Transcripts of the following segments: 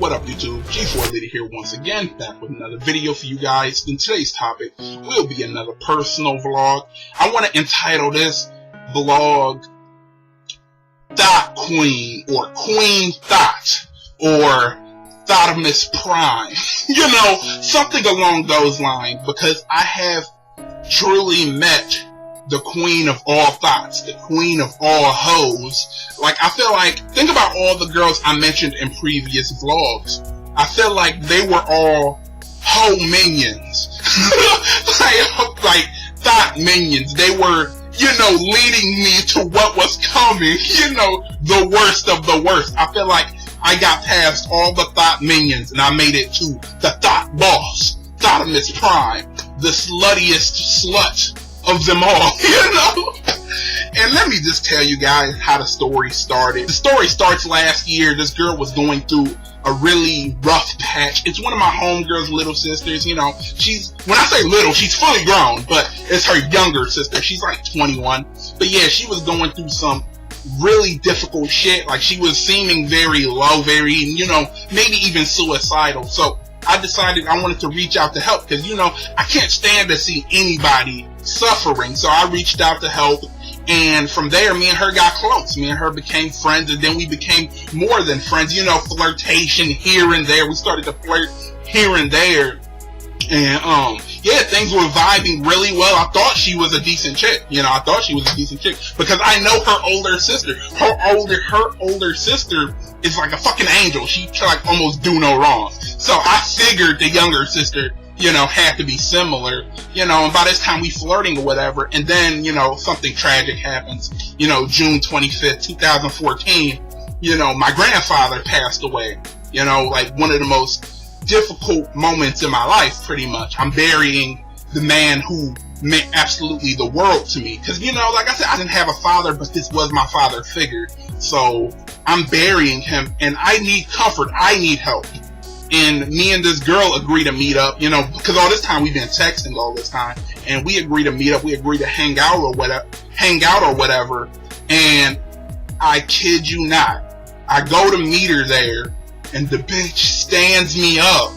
What up, YouTube? G4 Liddy here once again, back with another video for you guys. And today's topic will be another personal vlog. I want to entitle this vlog Thot Queen, or Queen Thot, or Thotimus Prime. You know, something along those lines, because I have truly met the queen of all thoughts, the queen of all hoes. Like, I feel like, think about all the girls I mentioned in previous vlogs. I feel like they were all hoe minions. like thought minions. They were, you know, leading me to what was coming. You know, the worst of the worst. I feel like I got past all the thought minions and I made it to the thought boss, Thotimus Prime, the sluttiest slut of them all, you know? And let me just tell you guys how the story started. The story starts last year. This girl was going through a really rough patch. It's one of my homegirl's little sisters, you know. When I say little, she's fully grown, but it's her younger sister. She's like 21. But yeah, she was going through some really difficult shit. Like, she was seeming very low, very, you know, maybe even suicidal. So I decided I wanted to reach out to help, because, you know, I can't stand to see anybody suffering. So I reached out to help, and from there, me and her got close. Me and her became friends, and then we became more than friends. You know, flirtation here and there. We started to flirt here and there, and yeah, things were vibing really well. I thought she was a decent chick. You know, I thought she was a decent chick because I know her older sister. Her older sister is like a fucking angel. She like almost do no wrong. So I figured the younger sister, you know, had to be similar, you know, and by this time we flirting or whatever, and then, you know, something tragic happens. You know, June 25th, 2014, you know, my grandfather passed away. You know, like one of the most difficult moments in my life, pretty much. I'm burying the man who meant absolutely the world to me. Because, you know, like I said, I didn't have a father, but this was my father figure. So I'm burying him, and I need comfort. I need help. And me and this girl agree to meet up, you know, because all this time we've been texting all this time, and we agree to meet up. We agree to hang out or whatever. And I kid you not, I go to meet her there, and the bitch stands me up.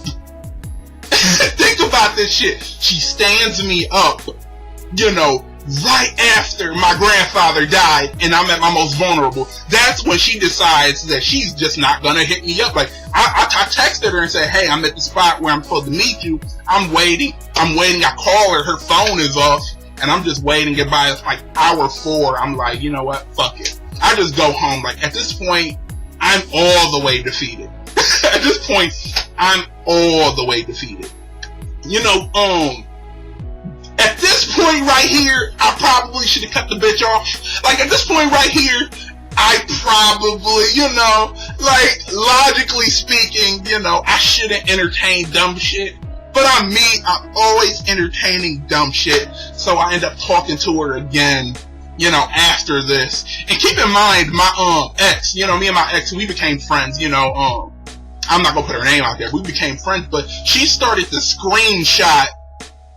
Think about this shit. She stands me up, you know, right after my grandfather died and I'm at my most vulnerable. That's when she decides that she's just not gonna hit me up. Like, I texted her and said, hey, I'm at the spot where I'm supposed to meet you. I'm waiting. I call her. Her phone is off. And I'm just waiting. Get by. It's like hour 4. I'm like, you know what? Fuck it. I just go home. Like, at this point, I'm all the way defeated. At this point, I'm all the way defeated. You know, at this point right here, I probably should have cut the bitch off. Like, at this point right here, I probably, you know, like, logically speaking, you know, I shouldn't entertain dumb shit. But I'm me, I'm always entertaining dumb shit. So I end up talking to her again, you know, after this. And keep in mind, my ex, you know, me and my ex, we became friends, you know, I'm not gonna put her name out there. We became friends, but she started to screenshot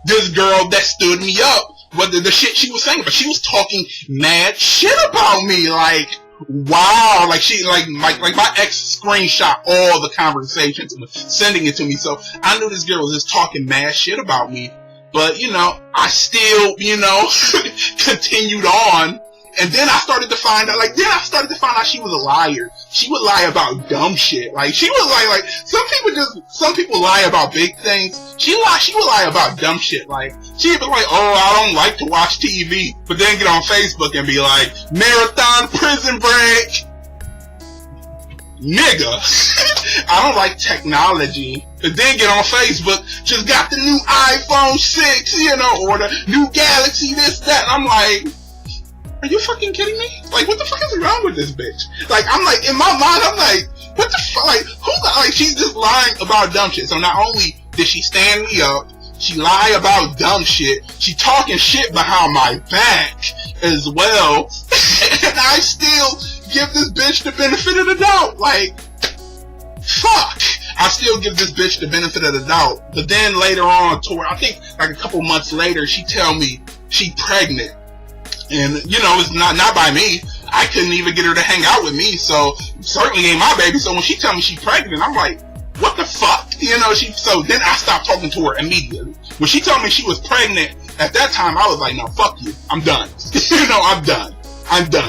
this girl that stood me up. What the shit she was saying, but she was talking mad shit about me. Like, wow, like she, like my ex screenshot all the conversations and was sending it to me. So I knew this girl was just talking mad shit about me. But, you know, I still, you know, continued on. And then I started to find out, she was a liar. She would lie about dumb shit. Like, she was like, some people lie about big things. She would lie about dumb shit. Like, she'd be like, oh, I don't like to watch TV. But then get on Facebook and be like, marathon prison break. Nigga, I don't like technology. But then get on Facebook, just got the new iPhone 6, you know, or the new Galaxy, this, that. And I'm like, are you fucking kidding me? Like, what the fuck is wrong with this bitch? Like, I'm like, in my mind, I'm like, what the fuck? Like, like, she's just lying about dumb shit. So not only did she stand me up, she lie about dumb shit, she talking shit behind my back as well. And I still give this bitch the benefit of the doubt. Like, fuck. I still give this bitch the benefit of the doubt. But then later on, I think like a couple months later, she tell me she pregnant. And, you know, it's not by me. I couldn't even get her to hang out with me, so certainly ain't my baby. So when she tell me she's pregnant, I'm like, fuck? You know, so then I stopped talking to her immediately. When she told me she was pregnant, at that time I was like, no, fuck you. I'm done. You know, I'm done.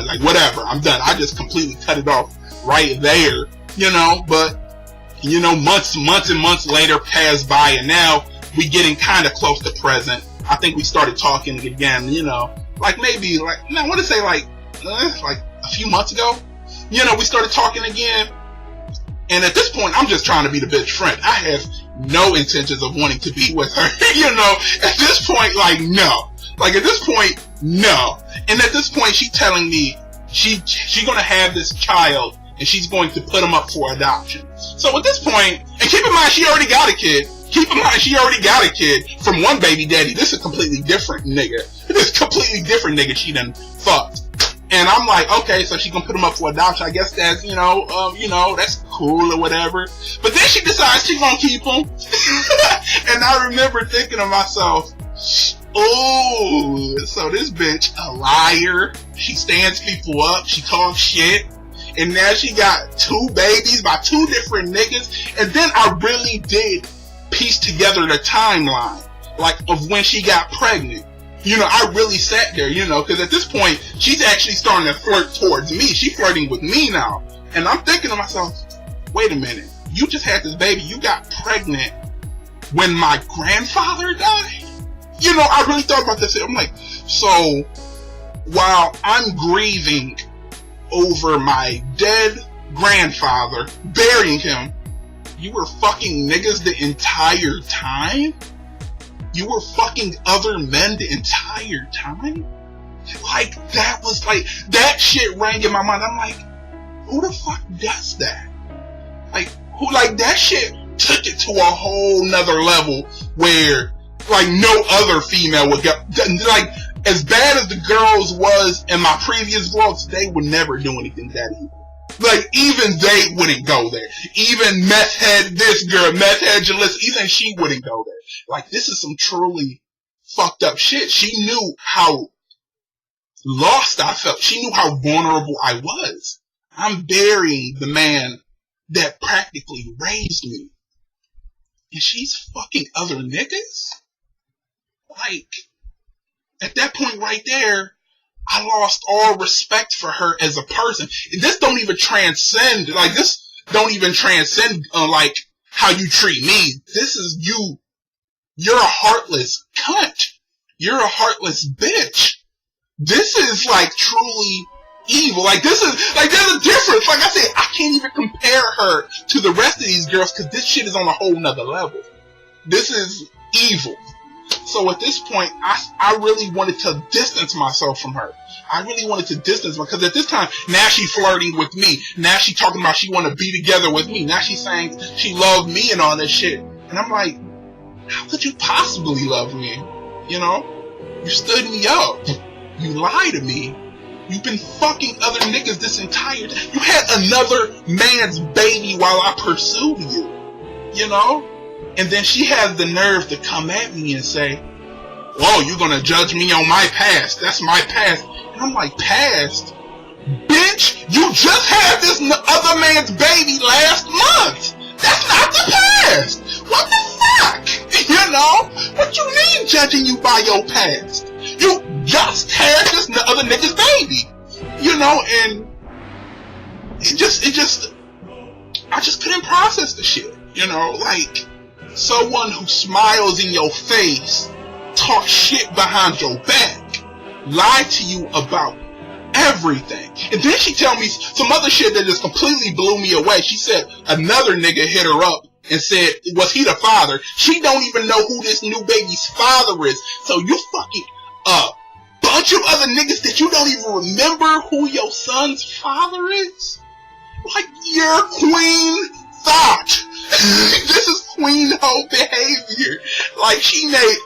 Like, whatever. I'm done. I just completely cut it off right there, you know, but, you know, months and months later passed by, and now we getting kind of close to present. I think we started talking again, you know, like maybe, like, I want to say like a few months ago, you know, we started talking again. And at this point, I'm just trying to be the bitch friend. I have no intentions of wanting to be with her. You know, at this point, like, no. Like, at this point, no. And at this point, she's telling me she's going to have this child and she's going to put him up for adoption. So at this point, and keep in mind, she already got a kid. Keep in mind, she already got a kid from one baby daddy. This is a completely different nigga. This is a completely different nigga she done fucked. And I'm like, okay, so she gonna put him up for adoption. I guess that's, you know, that's cool or whatever. But then she decides she gonna keep him. And I remember thinking to myself, oh, so this bitch a liar. She stands people up. She talks shit. And now she got 2 babies by 2 different niggas. And then I really did piece together the timeline, like, of when she got pregnant. You know, I really sat there, you know, because at this point, she's actually starting to flirt towards me. She's flirting with me now. And I'm thinking to myself, wait a minute, you just had this baby, you got pregnant when my grandfather died? You know, I really thought about this. I'm like, so, while I'm grieving over my dead grandfather, burying him, you were fucking niggas the entire time? You were fucking other men the entire time? Like, that was like, that shit rang in my mind. I'm like, who the fuck does that? Like, who, like, that shit took it to a whole nother level where, like, no other female would get, like, as bad as the girls was in my previous vlogs, they would never do anything that evil. Like, even they wouldn't go there. Even meth head this girl, meth head Jalissa, even she wouldn't go there. Like, this is some truly fucked up shit. She knew how lost I felt. She knew how vulnerable I was. I'm burying the man that practically raised me. And she's fucking other niggas? Like, at that point right there, I lost all respect for her as a person. This don't even transcend, like, like, how you treat me. This is you. You're a heartless cunt. You're a heartless bitch. This is, like, truly evil. Like, this is, like, there's a difference. Like I said, I can't even compare her to the rest of these girls because this shit is on a whole nother level. This is evil. So at this point, I really wanted to distance myself from her. I really wanted to distance myself because at this time, now she's flirting with me. Now she's talking about she want to be together with me. Now she's saying she loved me and all this shit. And I'm like, how could you possibly love me? You know? You stood me up. You lied to me. You've been fucking other niggas this entire time. You had another man's baby while I pursued you. You know? And then she has the nerve to come at me and say, whoa, you're gonna judge me on my past. That's my past. And I'm like, past? Bitch, you just had this other man's baby last month. That's not the past. What the fuck? You know? What you mean judging you by your past? You just had this other nigga's baby. You know, and I just couldn't process the shit. You know, like, someone who smiles in your face, talk shit behind your back, lie to you about everything. And then she tell me some other shit that just completely blew me away. She said another nigga hit her up and said, was he the father? She don't even know who this new baby's father is. So you fucking bunch of other niggas that you don't even remember who your son's father is? Like, you're Queen Thot. This is Queen Hoe behavior. Like, she made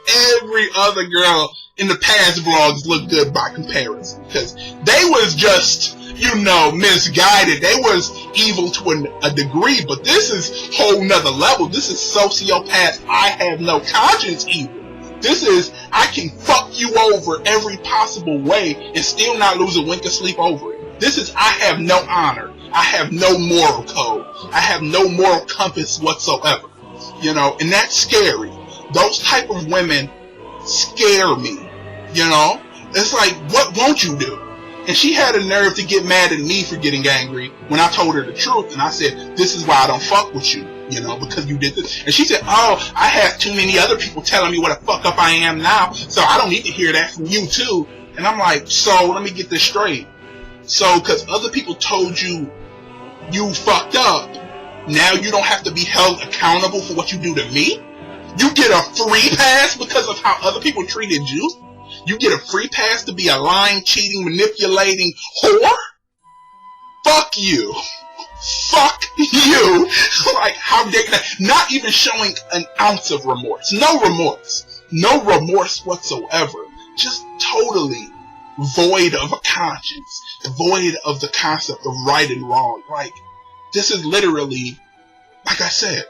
every other girl in the past vlogs look good by comparison. Because they was just, you know, misguided. They was evil to a degree. But this is whole nother level. This is sociopath, I have no conscience evil. This is, I can fuck you over every possible way and still not lose a wink of sleep over it. This is, I have no honor. I have no moral code. I have no moral compass whatsoever. You know, and that's scary. Those type of women scare me. You know? It's like, what won't you do? And she had a nerve to get mad at me for getting angry when I told her the truth. And I said, this is why I don't fuck with you, you know, because you did this. And she said, oh, I have too many other people telling me what a fuck up I am now, so I don't need to hear that from you too. And I'm like, so let me get this straight. So, because other people told you you fucked up, now you don't have to be held accountable for what you do to me? You get a free pass because of how other people treated you? You get a free pass to be a lying, cheating, manipulating whore? Fuck you. Fuck you. Like, how dare you? Not even showing an ounce of remorse. No remorse. No remorse whatsoever. Just totally void of a conscience. Void of the concept of right and wrong. Like, this is literally, like I said,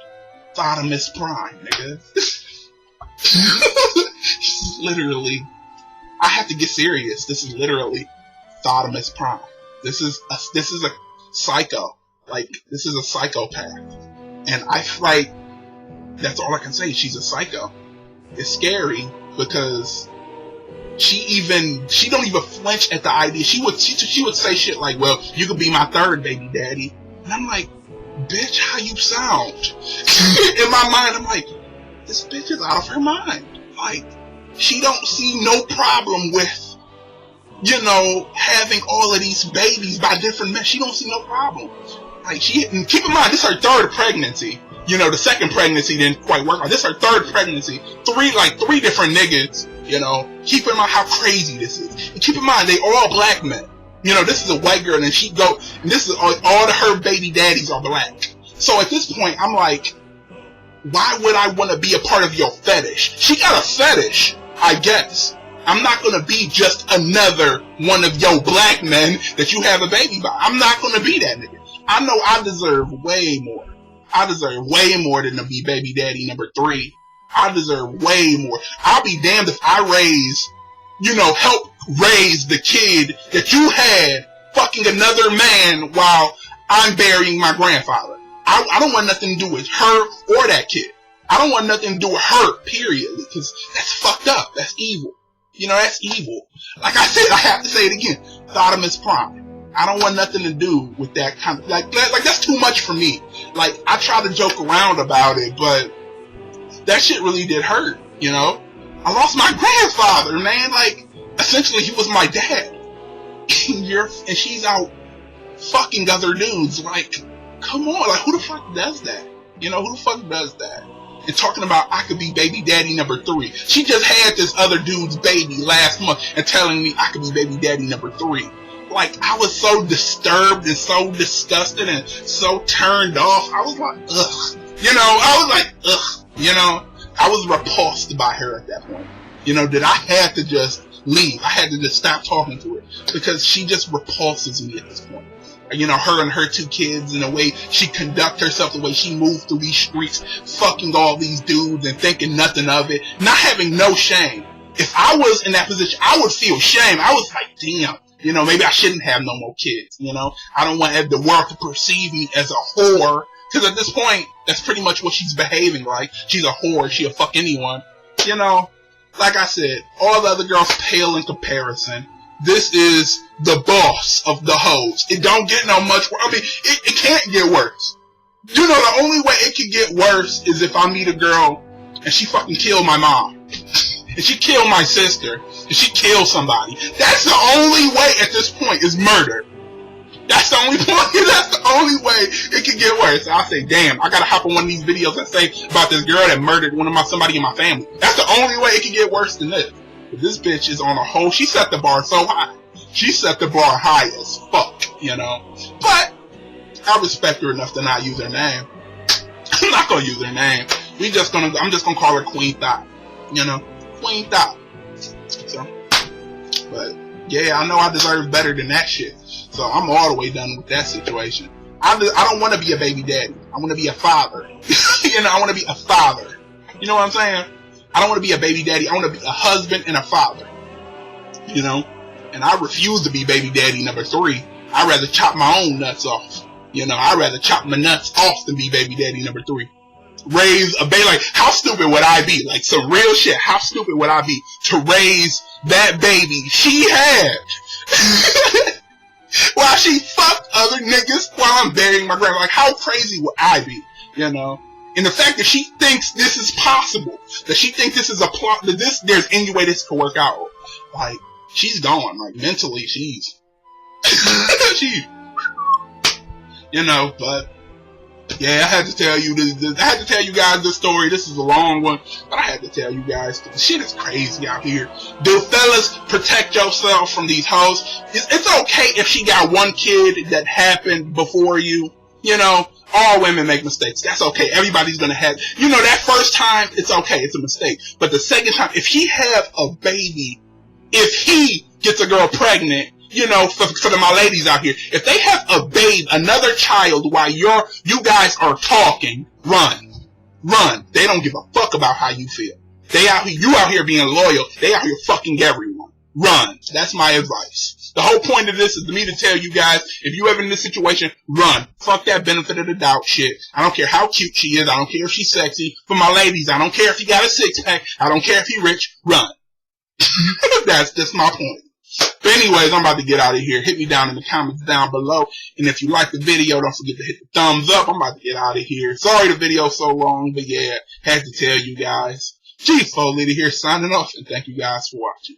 Thotimus Prime, nigga. This is literally, I have to get serious. This is literally Thotimus Prime. This is a psycho. Like, this is a psychopath. And I like, that's all I can say. She's a psycho. It's scary because she don't even flinch at the idea. She would say shit like, well, you could be my third baby daddy. And I'm like, bitch, how you sound? In my mind, I'm like, this bitch is out of her mind. Like, she don't see no problem with, you know, having all of these babies by different men. She don't see no problem. Like, and keep in mind, this is her third pregnancy. You know, the second pregnancy didn't quite work out. This is her third pregnancy. Three different niggas, you know. Keep in mind how crazy this is. And keep in mind, they all black men. You know, this is a white girl, and this is all of her baby daddies are black. So at this point, I'm like, why would I want to be a part of your fetish? She got a fetish, I guess. I'm not going to be just another one of your black men that you have a baby by. I'm not going to be that nigga. I know I deserve way more. I deserve way more than to be baby daddy number 3. I deserve way more. I'll be damned if I help raise the kid that you had fucking another man while I'm burying my grandfather. I don't want nothing to do with her or that kid. I don't want nothing to do with her, period, because that's fucked up. That's evil. You know, that's evil. Like I said, I have to say it again. Thotimus Prime. I don't want nothing to do with that kind of, like that's too much for me. Like, I try to joke around about it, but that shit really did hurt, you know? I lost my grandfather, man. Like, essentially, he was my dad. And she's out fucking other dudes. Like, come on. Like, who the fuck does that? You know, who the fuck does that? And talking about I could be baby daddy number 3. She just had this other dude's baby last month and telling me I could be baby daddy number 3. Like, I was so disturbed and so disgusted and so turned off. I was like, ugh. You know, I was like, ugh. You know, I was repulsed by her at that point. You know, that I had to just leave. I had to just stop talking to her because she just repulses me at this point. You know, her and her 2 kids and the way she conduct herself, the way she moved through these streets, fucking all these dudes and thinking nothing of it, not having no shame. If I was in that position, I would feel shame. I was like, damn, you know, maybe I shouldn't have no more kids, you know. I don't want the world to perceive me as a whore, because at this point, that's pretty much what she's behaving like. She's a whore. She'll fuck anyone. You know, like I said, all the other girls pale in comparison. This is the boss of the hoes. It don't get no much worse. I mean, it can't get worse. You know, the only way it can get worse is if I meet a girl and she fucking kill my mom. And she kill my sister. And she kill somebody. That's the only way at this point is murder. That's the only point. That's the only way it can get worse. I'll say, damn, I gotta hop on one of these videos and say about this girl that murdered somebody in my family. That's the only way it can get worse than this. This bitch is on a whole, she set the bar so high. She set the bar high as fuck, you know. But I respect her enough to not use her name. I'm not gonna use her name. I'm just gonna call her Queen Thot. You know? Queen Thot. So, but yeah, I know I deserve better than that shit. So I'm all the way done with that situation. I don't want to be a baby daddy. I want to be a father. You know, I want to be a father. You know what I'm saying? I don't want to be a baby daddy. I want to be a husband and a father. You know? And I refuse to be baby daddy number 3. I'd rather chop my own nuts off. You know, I'd rather chop my nuts off than be baby daddy number 3. Raise a baby. Like, how stupid would I be? Like, some real shit. How stupid would I be to raise that baby she had while she fucked other niggas while I'm burying my grandma? Like, how crazy would I be? You know? And the fact that she thinks this is possible, that she thinks this is a plot, that there's any way this could work out. Like, she's gone. Like, mentally, she's, you know, but, yeah, I had to tell you this. I had to tell you guys this story. This is a long one, but I had to tell you guys, because the shit is crazy out here. Dude, fellas, protect yourself from these hoes. It's okay if she got one kid that happened before you. You know, all women make mistakes. That's okay. Everybody's gonna have, you know, that first time, it's okay. It's a mistake. But the second time, if he have a baby, if he gets a girl pregnant, you know, for my ladies out here, if they have a babe, another child, while you guys are talking, run. They don't give a fuck about how you feel. You out here being loyal. They out here fucking everyone. Run. That's my advice. The whole point of this is for me to tell you guys, if you ever in this situation, run. Fuck that benefit of the doubt shit. I don't care how cute she is. I don't care if she's sexy. For my ladies, I don't care if he got a 6-pack. I don't care if he rich. Run. That's my point. But anyways, I'm about to get out of here. Hit me down in the comments down below. And if you like the video, don't forget to hit the thumbs up. I'm about to get out of here. Sorry the video's so long, but yeah, had to tell you guys. G4 Leader here signing off, and thank you guys for watching.